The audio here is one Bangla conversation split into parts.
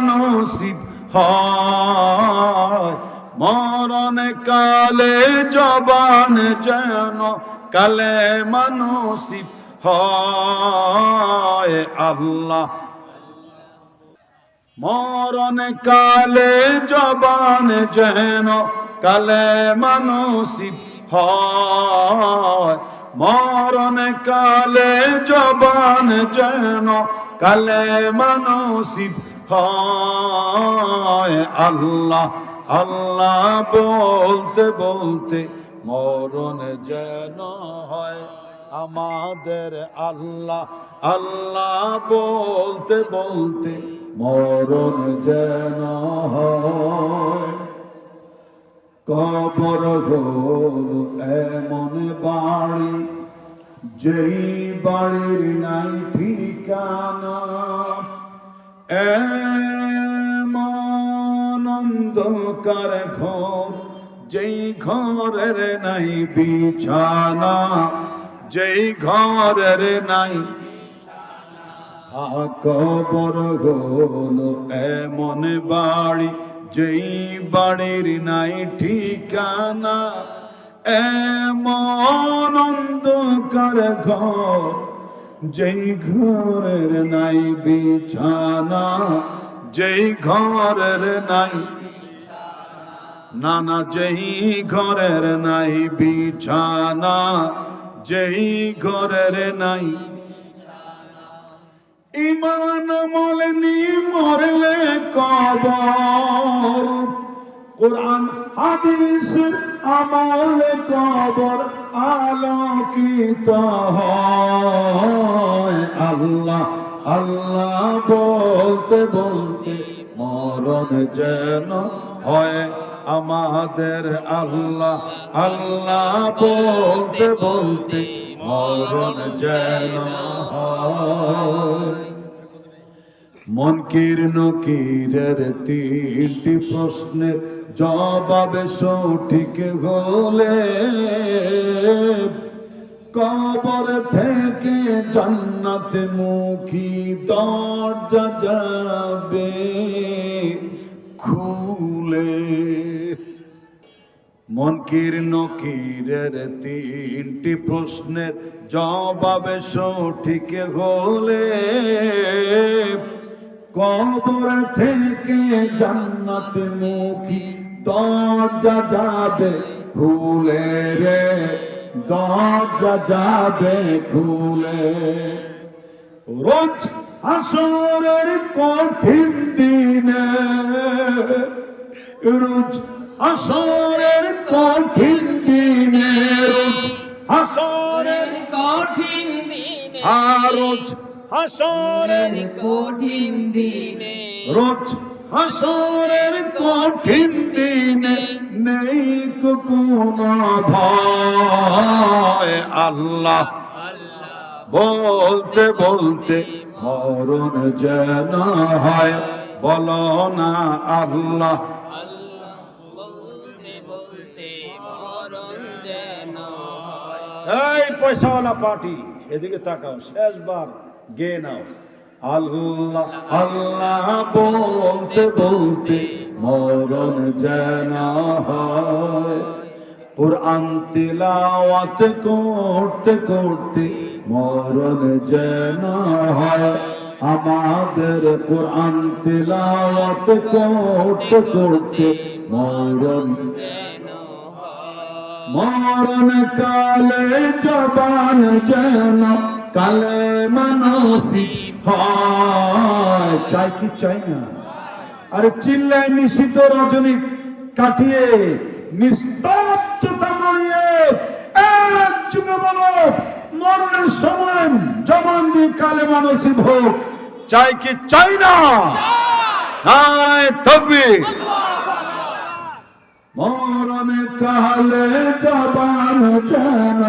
নসিব হয় মরণ কালে জবান যেন কালেমা নসিব হয় আল্লাহ। মরণ কালে জবান যেন কালেমা নসিব হয় মরণ কালে জবান যেন কালেমা নসিব হয় আল্লাহ আল্লাহ বলতে বলতে মরণ যেন হয় আমাদের আল্লাহ আল্লাহ বলতে বলতে মরণ যেন হয়। কবর হলো এমন বাড়ি যেই বাড়ির নাই ঠিকানা, এমন অন্ধকার ঘর যেই ঘরের নাই বিছানা, যেই ঘরের নাই কবর হলো এমন বাড়ি যেই বাড়ির নাই ঠিকানা, এমন অন্ধকার ঘর যেই ঘরের নাই বিছানা, যেই ঘরের নাই নানা যেই ঘরের নাই বিছানা, যেই ঘরের নাই ইমান আমল নিয়ে মরলে কবর, কোরআন হাদিস আমল কবর আলোকিত হয় আল্লাহ আল্লাহ বলতে বলতে মরণ যেন হয় আমাদের আল্লাহ আল্লাহ বলতে বলতে মরণ যেন হয়। মুনকির নকিরের তিনটি প্রশ্নের জবাব সঠিক হলে কবর থেকে জান্নাতে মুখী দরজা যাবে খুলে। মুনকির নকিরের তিনটি প্রশ্নের জবাব সঠিক হলে কবর থেকে জান্নাত মুখী দরজা যাবে খুলে রে, দরজা যাবে খুলে। রোজ হাসরের কঠিন দিনে, রোজ হাসরের কঠিন দিনে, রোজ হাসরের কঠিন দিনে, রোজ হাসরের কঠিন দিনে, রোজ হাসরের কঠিন দিনে নেই কোনো ভয় আল্লাহ বলতে বলতে মরণ যেন হয় বলো না আল্লাহ। এই পয়সাওয়ালা পার্টি এদিকে তাকাও, শেষবার গে নাও। আল্লাহ আল্লাহ বলতে বলতে মরণ যেন হয়, কুরআন তিলাওয়াত করতে করতে মরণ যেন হয় আমাদের, কুরআন তিলাওয়াত করতে করতে মরণ মরণ কালে জবান যেন কালেমা নসিব হয়। চাই কি চাই না? আরে চিল্লায় নিশিত রজনী কাটিয়ে নিস্তব্ধতা মারিয়ে এক যুগে বলো মরণের সময় জবান দিয়ে কালেমা নসিব হোক। চাই কি চাই না? নারায়ে তাকবীর। মরণ কালে জবান যেন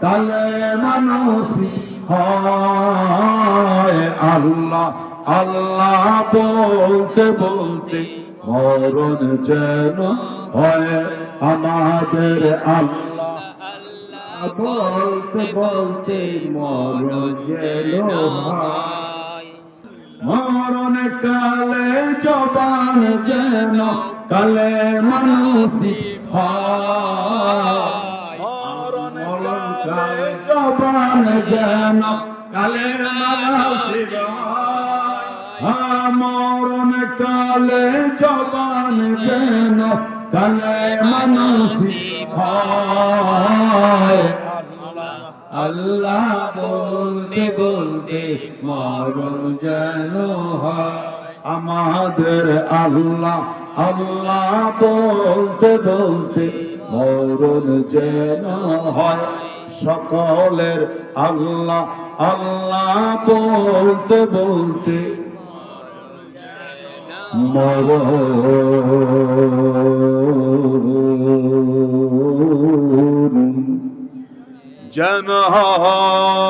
কালেমা নসিব হয় আল্লাহ আল্লাহ বলতে বলতে মরণ যেন হয় আমাদের আল্লাহ আল্লাহ বলতে বলতে মরণ যেন হয়। মরণ কালে জবান যেন কালে মানুষি হয় মরণ কালে জবান যেন কালে মানুষি হয় মরণ কালে জবান যেন কালে মানুষি হয় আল্লাহ বলতে বলতে মরণ যেন হয় আমাদের আল্লাহ আল্লাহ বলতে বলতে মরণ যেন হয় সকলের আল্লাহ আল্লাহ বলতে বলতে মরণ যেন হয়